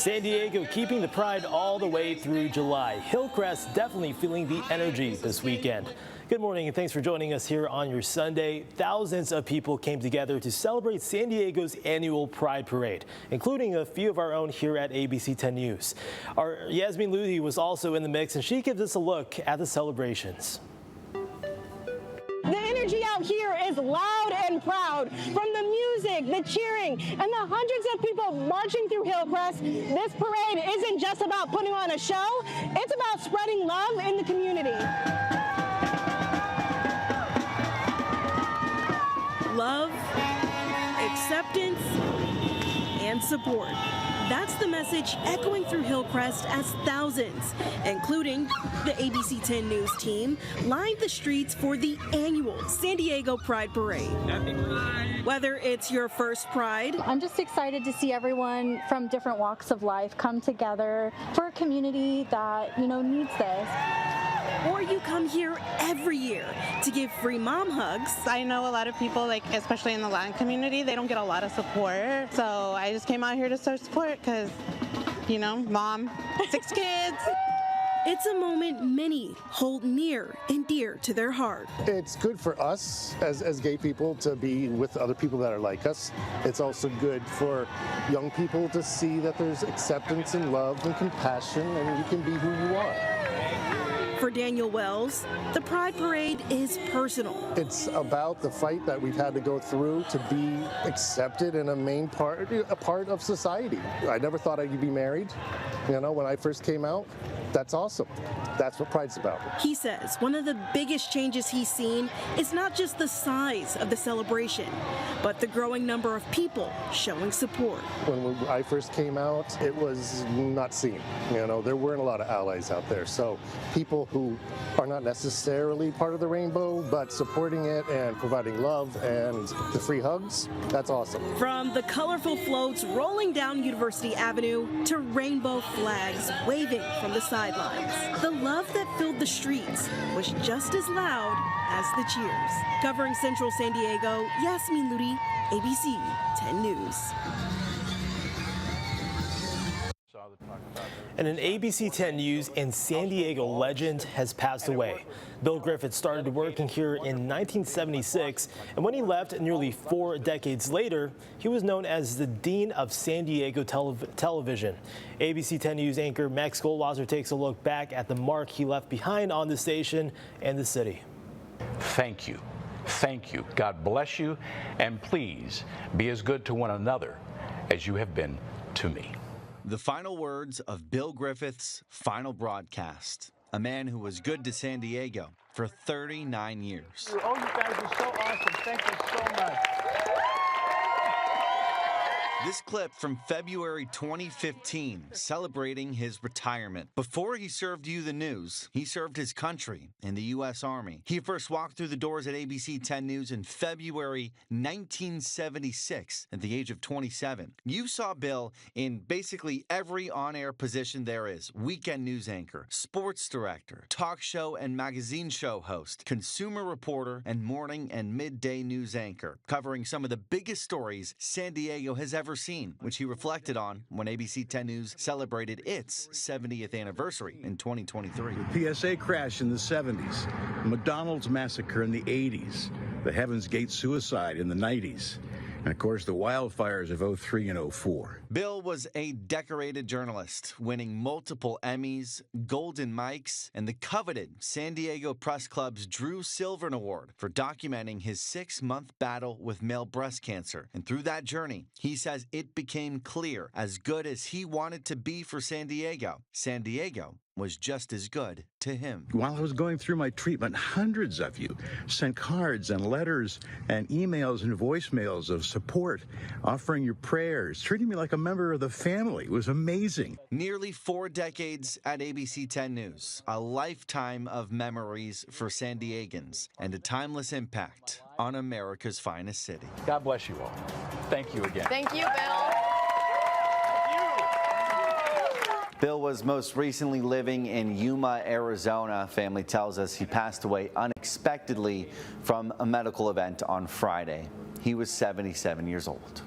San Diego keeping the pride all the way through July. Hillcrest definitely feeling the energy this weekend. Good morning and thanks for joining us here on your Sunday. Thousands of people came together to celebrate San Diego's annual Pride Parade, including a few of our own here at ABC 10 News. Our Yasmin Ludi was also in the mix and she gives us a look at the celebrations. The energy out here is loud and proud. From the music, the cheering, and the hundreds of people marching through Hillcrest, this parade isn't just about putting on a show, it's about spreading love in the community. Love, acceptance, and support. That's the message echoing through Hillcrest as thousands, including the ABC 10 News team, lined the streets for the annual San Diego Pride Parade. Happy Pride! Whether it's your first Pride, I'm just excited to see everyone from different walks of life come together for a community that, needs this. or you come here every year to give free mom hugs. I know a lot of people, especially in the Latin community, they don't get a lot of support. So I just came out here to support because, mom, 6 kids. It's a moment many hold near and dear to their heart. It's good for us as gay people to be with other people that are like us. It's also good for young people to see that there's acceptance and love and compassion and you can be who you are. For Daniel Wells, the Pride Parade is personal. It's about the fight that we've had to go through to be accepted and a part of society. I never thought I'd be married. When I first came out, that's awesome. That's what Pride's about. He says one of the biggest changes he's seen is not just the size of the celebration, but the growing number of people showing support. When I first came out, it was not seen. There weren't a lot of allies out there. So people who are not necessarily part of the rainbow, but supporting it and providing love and the free hugs, that's awesome. From the colorful floats rolling down University Avenue to rainbow flags waving from the sidelines, the love that filled the streets was just as loud as the cheers. Covering Central San Diego, Yasmin Ludi, ABC 10 News. And an ABC 10 News and San Diego legend has passed away. Bill Griffith started working here in 1976, and when he left nearly 4 decades later, he was known as the Dean of San Diego Television. ABC 10 News anchor Max Goldwasser takes a look back at the mark he left behind on the station and the city. Thank you. Thank you. God bless you, and please be as good to one another as you have been to me. The final words of Bill Griffith's final broadcast, a man who was good to San Diego for 39 years. Oh, you guys are so awesome. Thank you so much. This clip from February 2015, celebrating his retirement. Before he served you the news, he served his country in the U.S. Army. He first walked through the doors at ABC 10 News in February 1976 at the age of 27. You saw Bill in basically every on-air position there is: weekend news anchor, sports director, talk show and magazine show host, consumer reporter, and morning and midday news anchor, covering some of the biggest stories San Diego has ever seen, which he reflected on when ABC 10 News celebrated its 70th anniversary in 2023. The PSA crash in the 70s, the McDonald's massacre in the 80s, the Heaven's Gate suicide in the 90s, and of course the wildfires of 03 and 04. Bill was a decorated journalist, winning multiple Emmys, Golden Mikes, and the coveted San Diego Press Club's Drew Silvern Award for documenting his 6-month battle with male breast cancer. And through that journey, he says it became clear, as good as he wanted to be for San Diego was just as good to him. While I was going through my treatment, hundreds of you sent cards and letters and emails and voicemails of support, offering your prayers, treating me like a member of the family. It was amazing. Nearly 4 decades at ABC 10 News, a lifetime of memories for San Diegans, and a timeless impact on America's finest city. God bless you all. Thank you again. Thank you, Bill. Bill was most recently living in Yuma, Arizona. Family tells us he passed away unexpectedly from a medical event on Friday. He was 77 years old.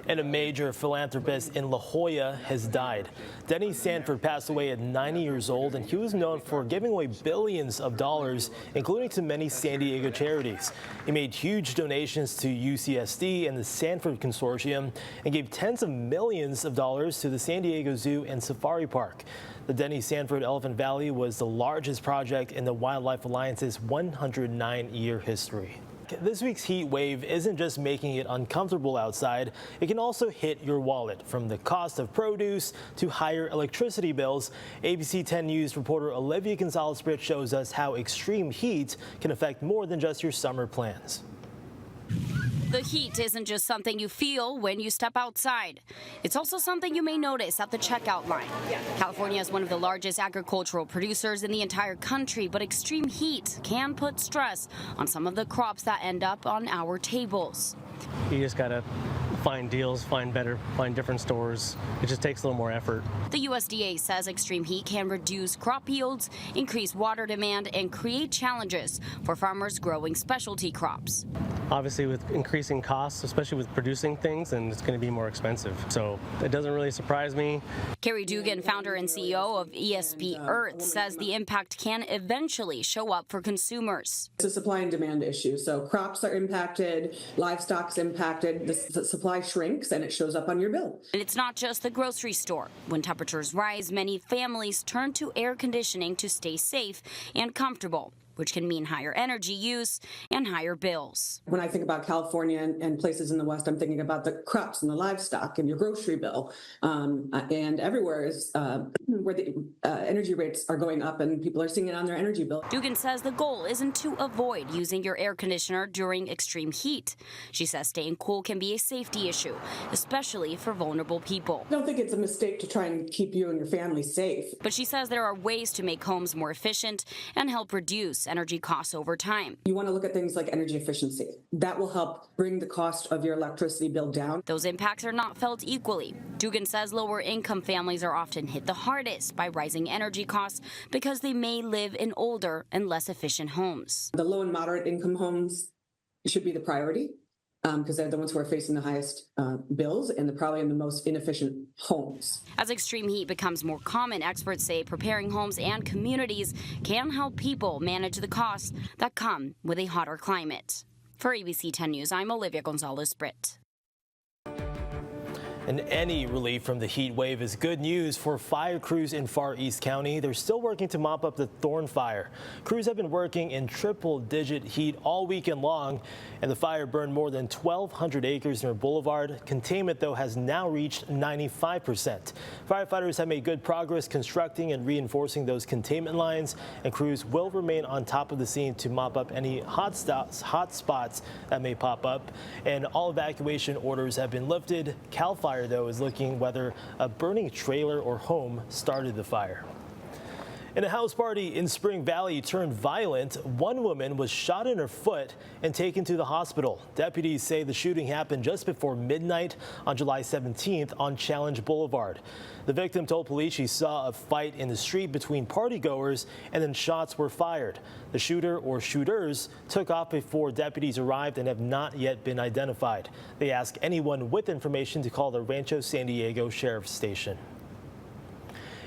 And a major philanthropist in La Jolla has died. Denny Sanford passed away at 90 years old, and he was known for giving away billions of dollars, including to many San Diego charities. He made huge donations to UCSD and the Sanford Consortium and gave tens of millions of dollars to the San Diego Zoo and Safari Park. The Denny Sanford Elephant Valley was the largest project in the Wildlife Alliance's 109-year history. This week's heat wave isn't just making it uncomfortable outside, it can also hit your wallet. From the cost of produce to higher electricity bills, ABC 10 News reporter Olivia Gonzalez-Britt shows us how extreme heat can affect more than just your summer plans. The heat isn't just something you feel when you step outside. It's also something you may notice at the checkout line. California is one of the largest agricultural producers in the entire country, but extreme heat can put stress on some of the crops that end up on our tables. You just gotta find deals, find different stores. It just takes a little more effort. The USDA says extreme heat can reduce crop yields, increase water demand, and create challenges for farmers growing specialty crops. Obviously, with increasing costs, especially with producing things, and it's going to be more expensive. So it doesn't really surprise me. Carrie Dugan, founder and CEO of ESP Earth, says the impact can eventually show up for consumers. It's a supply and demand issue. So crops are impacted, livestock's impacted, the supply shrinks, and it shows up on your bill. And it's not just the grocery store. When temperatures rise, many families turn to air conditioning to stay safe and comfortable, which can mean higher energy use and higher bills. When I think about California and places in the West, I'm thinking about the crops and the livestock and your grocery bill. And everywhere is where the energy rates are going up and people are seeing it on their energy bill. Dugan says the goal isn't to avoid using your air conditioner during extreme heat. She says staying cool can be a safety issue, especially for vulnerable people. I don't think it's a mistake to try and keep you and your family safe. But she says there are ways to make homes more efficient and help reduce energy costs over time. You want to look at things like energy efficiency. That will help bring the cost of your electricity bill down. Those impacts are not felt equally. Dugan says lower income families are often hit the hardest by rising energy costs because they may live in older and less efficient homes. The low and moderate income homes should be the priority because they're the ones who are facing the highest bills and probably in the most inefficient homes. As extreme heat becomes more common, experts say preparing homes and communities can help people manage the costs that come with a hotter climate. For ABC 10 News, I'm Olivia Gonzalez-Britt. And any relief from the heat wave is good news for fire crews in Far East County. They're still working to mop up the Thorn Fire. Crews have been working in triple-digit heat all weekend long, and the fire burned more than 1,200 acres near Boulevard. Containment, though, has now reached 95%. Firefighters have made good progress constructing and reinforcing those containment lines, and crews will remain on top of the scene to mop up any hot spots that may pop up. And all evacuation orders have been lifted. CAL FIRE, though, is looking whether a burning trailer or home started the fire. And a house party in Spring Valley turned violent. One woman was shot in her foot and taken to the hospital. Deputies say the shooting happened just before midnight on July 17th on Challenge Boulevard. The victim told police she saw a fight in the street between partygoers and then shots were fired. The shooter or shooters took off before deputies arrived and have not yet been identified. They ask anyone with information to call the Rancho San Diego Sheriff's Station.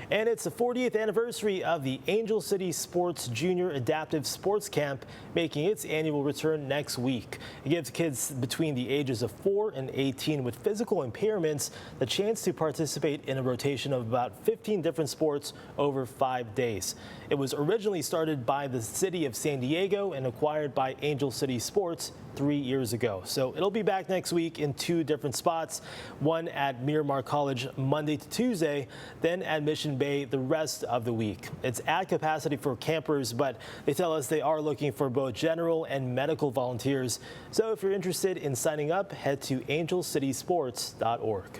And it's the 40th anniversary of the Angel City Sports Junior Adaptive Sports Camp, making its annual return next week. It gives kids between the ages of 4 and 18 with physical impairments the chance to participate in a rotation of about 15 different sports over 5 days. It was originally started by the city of San Diego and acquired by Angel City Sports 3 years ago. So it'll be back next week in 2 different spots, one at Miramar College Monday to Tuesday, then at Mission Bay the rest of the week. It's at capacity for campers, but they tell us they are looking for both general and medical volunteers. So if you're interested in signing up, head to angelcitysports.org.